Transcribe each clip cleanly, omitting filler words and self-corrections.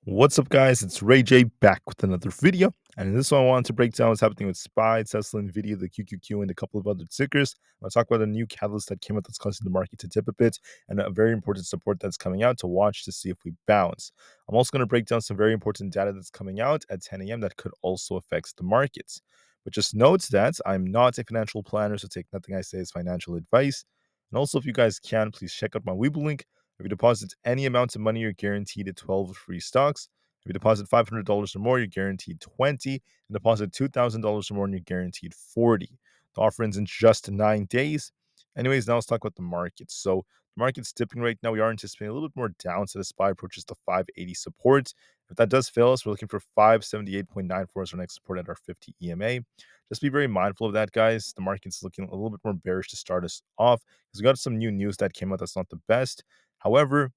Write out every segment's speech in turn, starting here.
What's up, guys? It's Rey-Jay back with another video. And in this one, I wanted to break down what's happening with SPY, Tesla, Nvda, the QQQ, and a couple of other tickers. I'm going to talk about a new catalyst that came out that's causing the market to dip a bit, and a very important support that's coming out to watch to see if we bounce. I'm also going to break down some very important data that's coming out at 10 a.m. that could also affect the markets. But just note that I'm not a financial planner, so take nothing I say as financial advice. And also, if you guys can, please check out my Weeble link. If you deposit any amount of money, you're guaranteed 12 free stocks. If you deposit $500 or more, you're guaranteed 20. And deposit $2,000 or more, and you're guaranteed 40. The offer ends in just 9 days. Anyways, now let's talk about the market. So the market's dipping right now. We are anticipating a little bit more downside as SPY approaches the 580 support. If that does fail us, we're looking for 578.94 as our next support at our 50 EMA. Just be very mindful of that, guys. The market's looking a little bit more bearish to start us off because we got some new news that came out that's not the best. However,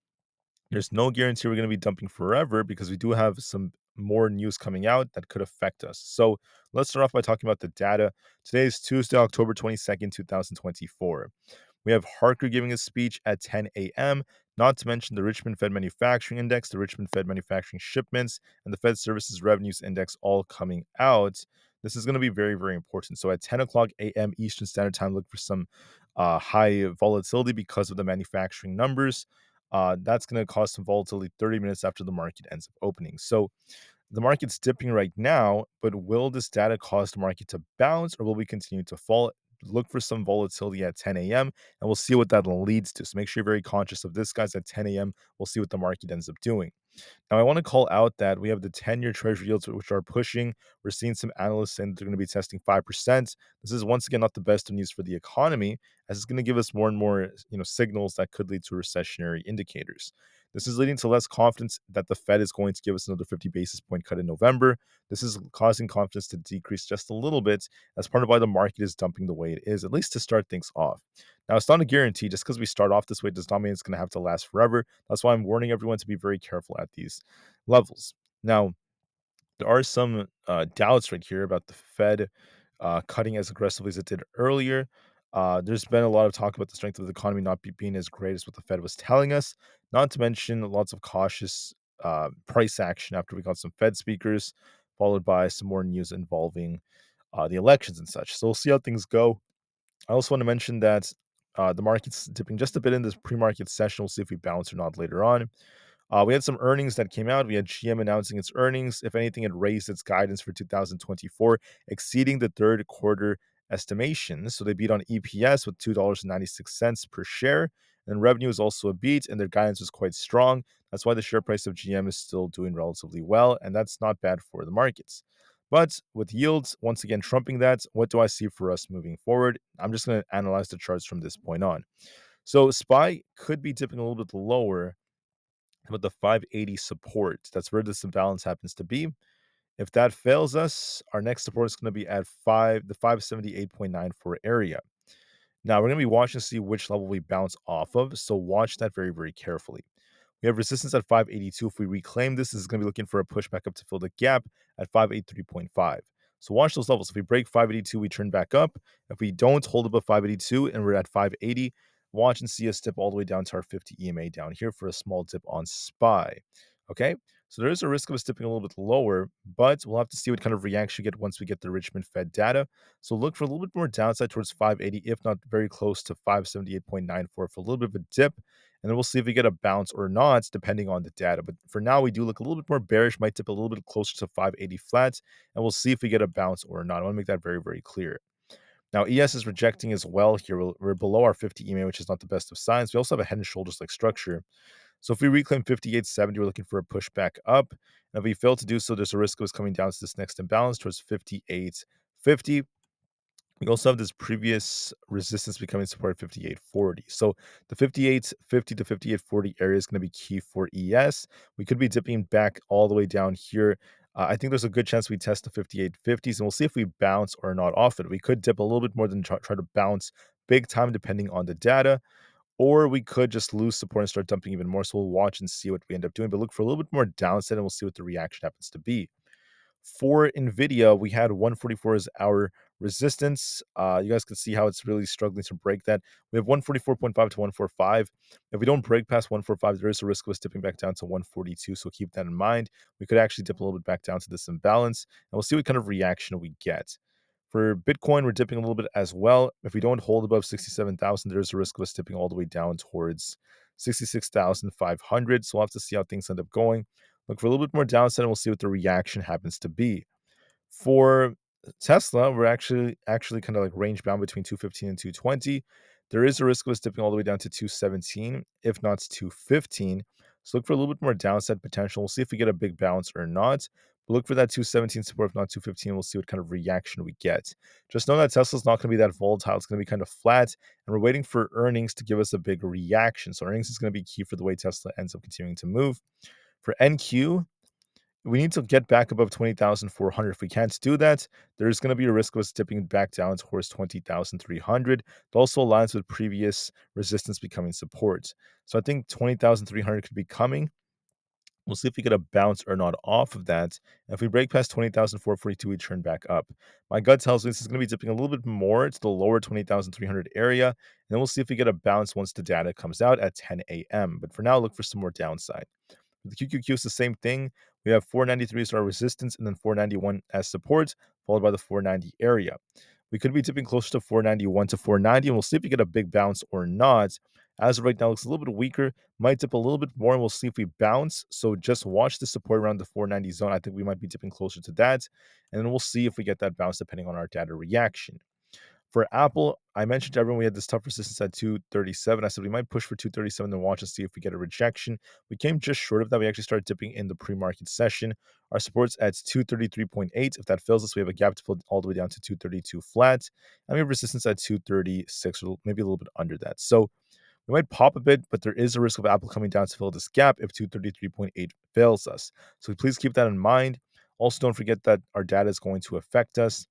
there's no guarantee we're going to be dumping forever because we do have some more news coming out that could affect us. So let's start off by talking about the data. Today is Tuesday, October 22nd, 2024. We have Harker giving a speech at 10 a.m., not to mention the Richmond Fed Manufacturing Index, the Richmond Fed Manufacturing Shipments, and the Fed Services Revenues Index all coming out. This is going to be very, very important. So at 10 o'clock a.m. Eastern Standard Time, look for some high volatility because of the manufacturing numbers. That's going to cause some volatility 30 minutes after the market ends up opening. So the market's dipping right now, but will this data cause the market to bounce or will we continue to fall? Look for some volatility at 10 a.m. and we'll see what that leads to. So make sure you're very conscious of this, guys. At 10 a.m., we'll see what the market ends up doing. Now, I want to call out that we have the 10-year Treasury yields, which are pushing. We're seeing some analysts saying that they're going to be testing 5%. This is once again not the best of news for the economy, as it's going to give us more and more, signals that could lead to recessionary indicators. This is leading to less confidence that the Fed is going to give us another 50 basis point cut in November. This is causing confidence to decrease just a little bit. That's part of why the market is dumping the way it is, at least to start things off. Now, it's not a guarantee. Just because we start off this way does not mean it's going to have to last forever. That's why I'm warning everyone to be very careful at these levels. Now, there are some doubts right here about the Fed cutting as aggressively as it did earlier. There's been a lot of talk about the strength of the economy not being as great as what the Fed was telling us, not to mention lots of cautious price action after we got some Fed speakers, followed by some more news involving the elections and such. So we'll see how things go. I also want to mention that the market's dipping just a bit in this pre-market session. We'll see if we bounce or not later on. We had some earnings that came out. We had GM announcing its earnings. If anything, it raised its guidance for 2024, exceeding the third quarter estimation. So they beat on EPS with $2.96 per share. And revenue is also a beat, and their guidance was quite strong. That's why the share price of GM is still doing relatively well, and that's not bad for the markets. But with yields once again trumping that, what do I see for us moving forward? I'm just going to analyze the charts from this point on. So SPY could be dipping a little bit lower, but the 580 support, that's where this imbalance happens to be. If that fails us, our next support is going to be at the 578.94 area. Now we're going to be watching to see which level we bounce off of. So watch that very, very carefully. We have resistance at 582. If we reclaim this is going to be looking for a pushback up to fill the gap at 583.5. So watch those levels. If we break 582, we turn back up. If we don't hold above 582 and we're at 580, watch and see us dip all the way down to our 50 EMA down here for a small dip on SPY. Okay, so there is a risk of us dipping a little bit lower, but we'll have to see what kind of reaction we get once we get the Richmond Fed data. So look for a little bit more downside towards 580, if not very close to 578.94 for a little bit of a dip. And then we'll see if we get a bounce or not, depending on the data. But for now, we do look a little bit more bearish, might dip a little bit closer to 580 flats, and we'll see if we get a bounce or not. I want to make that very, very clear. Now, ES is rejecting as well here. We're below our 50 EMA, which is not the best of signs. We also have a head and shoulders like structure. So if we reclaim 58.70, we're looking for a pushback up. And if we fail to do so, there's a risk of us coming down to this next imbalance towards 58.50. We also have this previous resistance becoming support at 58.40. So the 58.50 to 58.40 area is going to be key for ES. We could be dipping back all the way down here. I think there's a good chance we test the 58.50s, and we'll see if we bounce or not off it. We could dip a little bit more than try to bounce big time, depending on the data, or we could just lose support and start dumping even more. So we'll watch and see what we end up doing, but look for a little bit more downside, and we'll see what the reaction happens to be. For Nvda, we had 144 as our Resistance, you guys can see how it's really struggling to break that. We have 144.5 to 145. If we don't break past 145, there is a risk of us dipping back down to 142, so keep that in mind. We could actually dip a little bit back down to this imbalance, and we'll see what kind of reaction we get. For Bitcoin, we're dipping a little bit as well. If we don't hold above 67,000, there's a risk of us dipping all the way down towards 66,500. So we'll have to see how things end up going. Look for a little bit more downside, and we'll see what the reaction happens to be. For Tesla, we're actually kind of like range bound between 215 and 220. There is a risk of us dipping all the way down to 217, if not 215. So look for a little bit more downside potential. We'll see if we get a big bounce or not. But look for that 217 support, if not 215. We'll see what kind of reaction we get. Just know that Tesla's not going to be that volatile. It's going to be kind of flat, and we're waiting for earnings to give us a big reaction. So earnings is going to be key for the way Tesla ends up continuing to move. For NQ, we need to get back above 20,400. If we can't do that, there's going to be a risk of us dipping back down towards 20,300. It also aligns with previous resistance becoming support. So I think 20,300 could be coming. We'll see if we get a bounce or not off of that. And if we break past 20,442, we turn back up. My gut tells me this is going to be dipping a little bit more to the lower 20,300 area. And then we'll see if we get a bounce once the data comes out at 10 a.m. But for now, look for some more downside. The QQQ is the same thing. We have 493 as our resistance and then 491 as support, followed by the 490 area. We could be dipping closer to 491 to 490, and we'll see if we get a big bounce or not. As of right now, it looks a little bit weaker. Might dip a little bit more, and we'll see if we bounce. So just watch the support around the 490 zone. I think we might be dipping closer to that, and then we'll see if we get that bounce depending on our data reaction. For Aapl, I mentioned to everyone we had this tough resistance at 237. I said we might push for 237 and watch and see if we get a rejection. We came just short of that. We actually started dipping in the pre-market session. Our support's at 233.8. If that fails us, we have a gap to fill all the way down to 232 flat. And we have resistance at 236, or maybe a little bit under that. So we might pop a bit, but there is a risk of Aapl coming down to fill this gap if 233.8 fails us. So please keep that in mind. Also, don't forget that our data is going to affect us.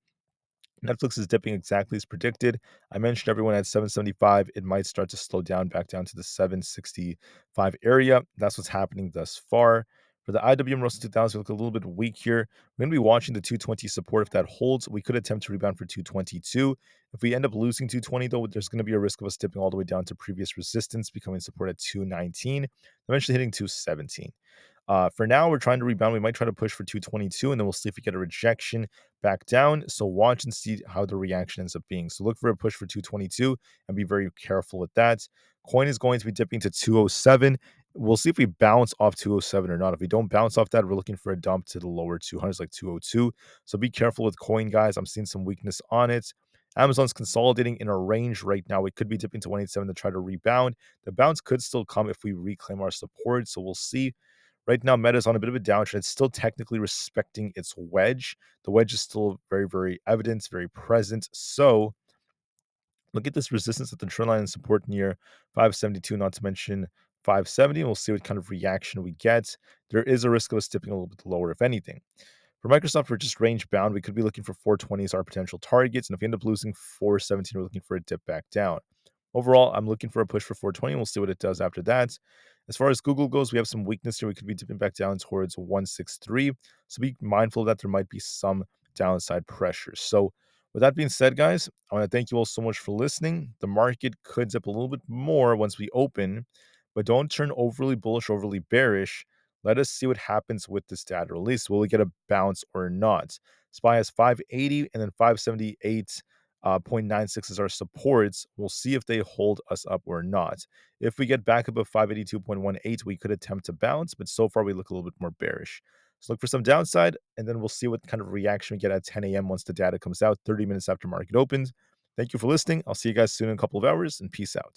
Netflix is dipping exactly as predicted. I mentioned everyone at 775. It might start to slow down back down to the 765 area. That's what's happening thus far. For the IWM Russell 2000, we look a little bit weak here. We're going to be watching the 220 support. If that holds, we could attempt to rebound for 222. If we end up losing 220, though, there's going to be a risk of us dipping all the way down to previous resistance, becoming support at 219, eventually hitting 217. For now, we're trying to rebound. We might try to push for 222, and then we'll see if we get a rejection back down. So watch and see how the reaction ends up being. So look for a push for 222 and be very careful with that. Coin is going to be dipping to 207. We'll see if we bounce off 207 or not. If we don't bounce off that, we're looking for a dump to the lower 200s, like 202. So be careful with coin, guys. I'm seeing some weakness on it. Amazon's consolidating in a range right now. We could be dipping to 187 to try to rebound. The bounce could still come if we reclaim our support. So we'll see. Right now, Meta is on a bit of a downtrend. It's still technically respecting its wedge. The wedge is still very, very evident, very present. So look at this resistance at the trend line and support near 572, not to mention 570. We'll see what kind of reaction we get. There is a risk of us dipping a little bit lower, if anything. For Microsoft, we're just range bound. We could be looking for 420 as our potential targets. And if we end up losing 417, we're looking for a dip back down. Overall, I'm looking for a push for 420. We'll see what it does after that. As far as Google goes, we have some weakness here. We could be dipping back down towards 163. So be mindful that there might be some downside pressure. So with that being said, guys, I want to thank you all so much for listening. The market could dip a little bit more once we open, but don't turn overly bullish, overly bearish. Let us see what happens with this data release. Will we get a bounce or not? SPY has 580 and then 578. 0.96 is our supports. We'll see if they hold us up or not. If we get back above 582.18, we could attempt to bounce, but so far we look a little bit more bearish. So look for some downside, and then we'll see what kind of reaction we get at 10 a.m. once the data comes out, 30 minutes after market opens. Thank you for listening. I'll see you guys soon in a couple of hours, and peace out.